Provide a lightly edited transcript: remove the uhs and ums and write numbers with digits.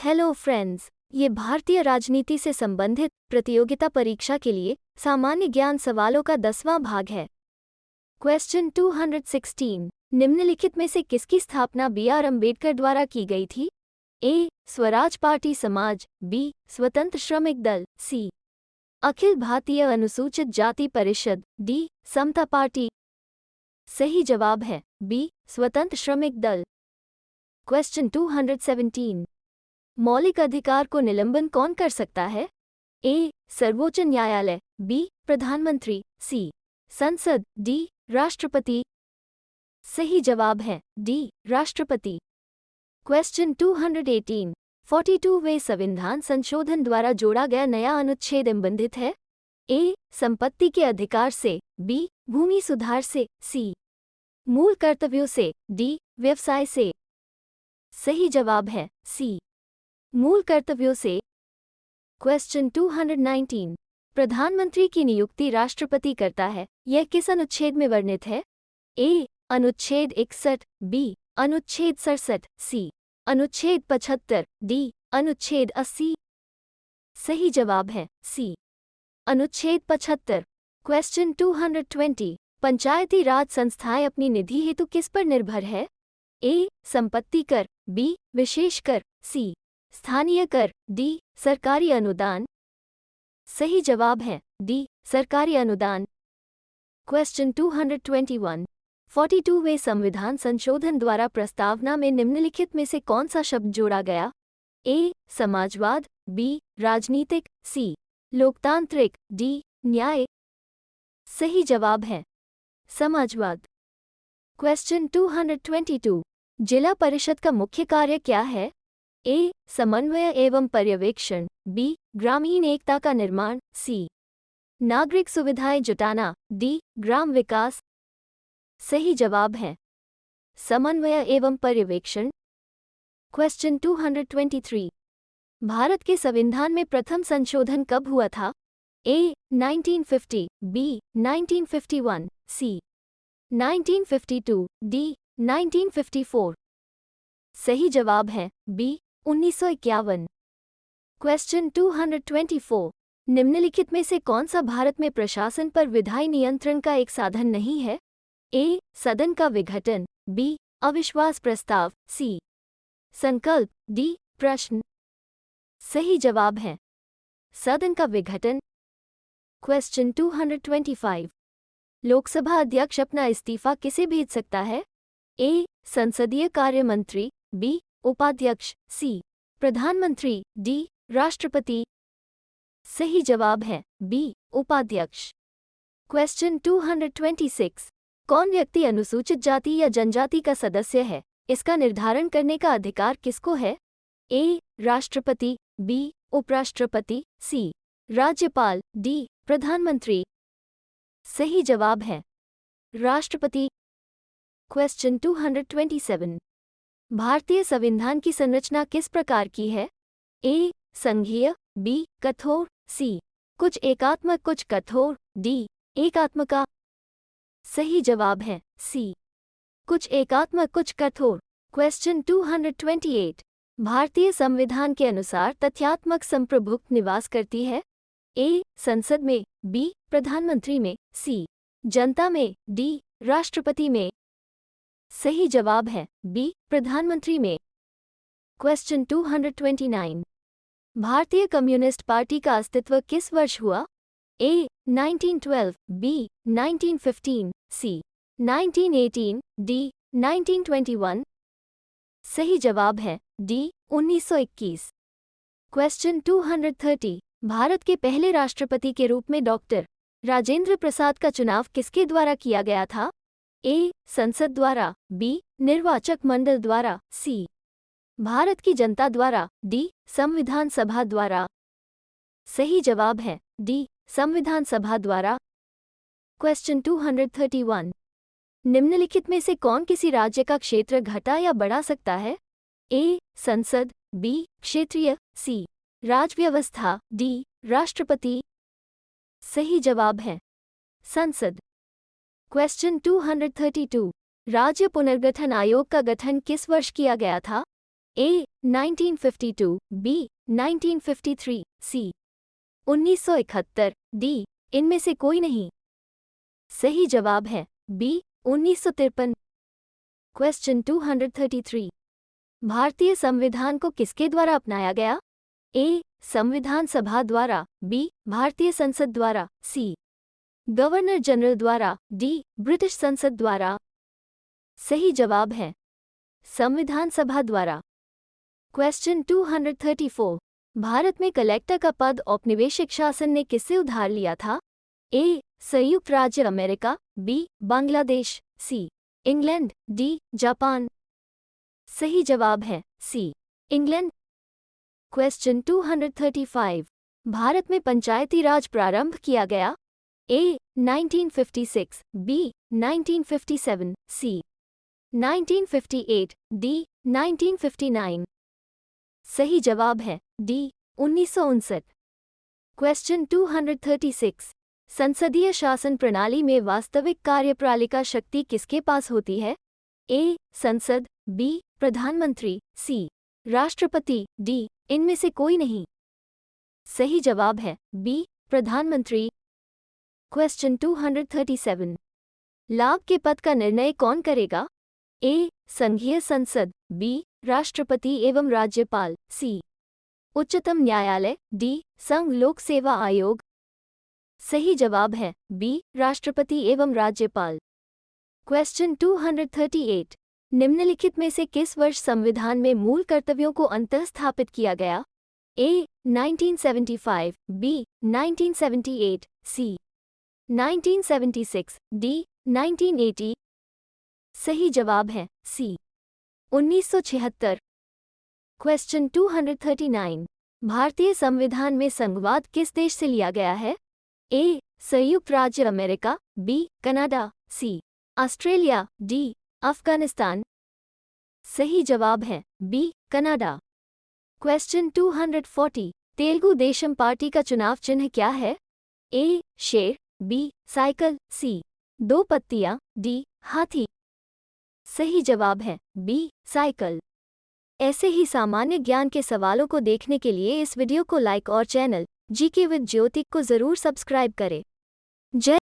Hello friends, ये भारतीय राजनीति से संबंधित प्रतियोगिता परीक्षा के लिए सामान्य ज्ञान सवालों का 10वां भाग है। क्वेश्चन 216 निम्नलिखित में से किसकी स्थापना बी.आर. अम्बेडकर द्वारा की गई थी? ए. स्वराज पार्टी समाज, बी. स्वतंत्र श्रमिक दल, सी. अखिल भारतीय अनुसूचित जाति परिषद, डी. समता पार्टी। सही जवाब है बी. स्वतंत्र श्रमिक दल। क्वेश्चन 217 मौलिक अधिकार को निलंबन कौन कर सकता है? ए. सर्वोच्च न्यायालय, बी. प्रधानमंत्री, सी. संसद, डी. राष्ट्रपति। सही जवाब है डी. राष्ट्रपति। क्वेश्चन 218 42वें संविधान संशोधन द्वारा जोड़ा गया नया अनुच्छेद संबंधित है? ए. संपत्ति के अधिकार से, बी. भूमि सुधार से, सी. मूल कर्तव्यों से, डी. व्यवसाय से। सही जवाब है सी. मूल कर्तव्यों से। क्वेश्चन 219 प्रधानमंत्री की नियुक्ति राष्ट्रपति करता है, यह किस अनुच्छेद में वर्णित है? ए. अनुच्छेद 61, बी. अनुच्छेद 67, सी. अनुच्छेद 75, डी. अनुच्छेद 80। सही जवाब है सी. अनुच्छेद 75। क्वेश्चन 220 पंचायती राज संस्थाएं अपनी निधि हेतु किस पर निर्भर है? ए. संपत्ति कर, बी. विशेष कर, सी. स्थानीय कर, डी. सरकारी अनुदान। सही जवाब है डी. सरकारी अनुदान। क्वेश्चन 221 42वें संविधान संशोधन द्वारा प्रस्तावना में निम्नलिखित में से कौन सा शब्द जोड़ा गया? ए. समाजवाद, बी. राजनीतिक, सी. लोकतांत्रिक, डी. न्याय। सही जवाब है समाजवाद। क्वेश्चन 222 जिला परिषद का मुख्य कार्य क्या है? ए. समन्वय एवं पर्यवेक्षण, बी. ग्रामीण एकता का निर्माण, सी. नागरिक सुविधाएं जुटाना, डी. ग्राम विकास। सही जवाब है समन्वय एवं पर्यवेक्षण। क्वेश्चन 223 भारत के संविधान में प्रथम संशोधन कब हुआ था? ए. 1950, बी. 1951, सी. 1952, डी. 1954। सही जवाब है बी. 1951। क्वेश्चन 224 निम्नलिखित में से कौन सा भारत में प्रशासन पर विधायी नियंत्रण का एक साधन नहीं है? ए. सदन का विघटन, बी. अविश्वास प्रस्ताव, सी. संकल्प, डी. प्रश्न। सही जवाब है सदन का विघटन। क्वेश्चन 225 लोकसभा अध्यक्ष अपना इस्तीफा किसे भेज सकता है? ए. संसदीय कार्य मंत्री, बी. उपाध्यक्ष, सी. प्रधानमंत्री, डी. राष्ट्रपति। सही जवाब है बी. उपाध्यक्ष। क्वेश्चन 226 कौन व्यक्ति अनुसूचित जाति या जनजाति का सदस्य है, इसका निर्धारण करने का अधिकार किसको है? ए. राष्ट्रपति, बी. उपराष्ट्रपति, सी. राज्यपाल, डी. प्रधानमंत्री। सही जवाब है राष्ट्रपति। क्वेश्चन 227 भारतीय संविधान की संरचना किस प्रकार की है? ए. संघीय, बी. कठोर, सी. कुछ एकात्मक कुछ कठोर, डी. एकात्मका। सही जवाब है सी. कुछ एकात्मक कुछ कठोर। क्वेश्चन 228 भारतीय संविधान के अनुसार तथ्यात्मक संप्रभुत्व निवास करती है? ए. संसद में, बी. प्रधानमंत्री में, सी. जनता में, डी. राष्ट्रपति में। सही जवाब है बी. प्रधानमंत्री में। क्वेश्चन 229 भारतीय कम्युनिस्ट पार्टी का अस्तित्व किस वर्ष हुआ? ए. 1912, बी. 1915, सी. 1918, डी. 1921। सही जवाब है डी. 1921। क्वेश्चन 230 भारत के पहले राष्ट्रपति के रूप में डॉक्टर राजेंद्र प्रसाद का चुनाव किसके द्वारा किया गया था? ए. संसद द्वारा, बी. निर्वाचक मंडल द्वारा, सी. भारत की जनता द्वारा, डी. संविधान सभा द्वारा। सही जवाब है डी. संविधान सभा द्वारा। क्वेश्चन 231 निम्नलिखित में से कौन किसी राज्य का क्षेत्र घटा या बढ़ा सकता है? ए. संसद, बी. क्षेत्रीय, सी. राजव्यवस्था, डी. राष्ट्रपति। सही जवाब है संसद। क्वेश्चन 232 राज्य पुनर्गठन आयोग का गठन किस वर्ष किया गया था? ए 1952, बी 1953, सी 1971, डी इनमें से कोई नहीं। सही जवाब है बी 1953। क्वेश्चन 233 भारतीय संविधान को किसके द्वारा अपनाया गया? ए संविधान सभा द्वारा, बी भारतीय संसद द्वारा, सी गवर्नर जनरल द्वारा, डी ब्रिटिश संसद द्वारा। सही जवाब है संविधान सभा द्वारा। क्वेश्चन 234 भारत में कलेक्टर का पद औपनिवेशिक शासन ने किससे उधार लिया था? ए संयुक्त राज्य America, B Bangladesh, C England, D Japan. सही जवाब है सी इंग्लैंड। क्वेश्चन 235 भारत में पंचायती राज प्रारंभ किया गया? ए 1956, बी 1957, सी 1958, डी 1959। सही जवाब है डी 1959। क्वेश्चन 236 संसदीय शासन प्रणाली में वास्तविक कार्यपालिका शक्ति किसके पास होती है? ए संसद, बी प्रधानमंत्री, सी राष्ट्रपति, डी इनमें से कोई नहीं। सही जवाब है बी प्रधानमंत्री। क्वेश्चन 237 लाभ के पद का निर्णय कौन करेगा? ए संघीय संसद, बी राष्ट्रपति एवं राज्यपाल, सी उच्चतम न्यायालय, डी संघ लोक सेवा आयोग। सही जवाब है बी राष्ट्रपति एवं राज्यपाल। क्वेश्चन 238 निम्नलिखित में से किस वर्ष संविधान में मूल कर्तव्यों को अंतःस्थापित किया गया? ए 1975, बी 1978, सी 1976, डी 1980। सही जवाब है सी 1976। क्वेश्चन 239 भारतीय संविधान में संघवाद किस देश से लिया गया है? ए संयुक्त राज्य America, B Canada, C Australia, D Afghanistan. सही जवाब है B Canada. Question 240 Telugu Desam Party का चुनाव चिन्ह क्या है? ए शेर, बी साइकिल, सी दो पत्तियां, डी हाथी। सही जवाब है बी साइकिल। ऐसे ही सामान्य ज्ञान के सवालों को देखने के लिए इस वीडियो को लाइक और चैनल जीके विद ज्योति को जरूर सब्सक्राइब करें। जय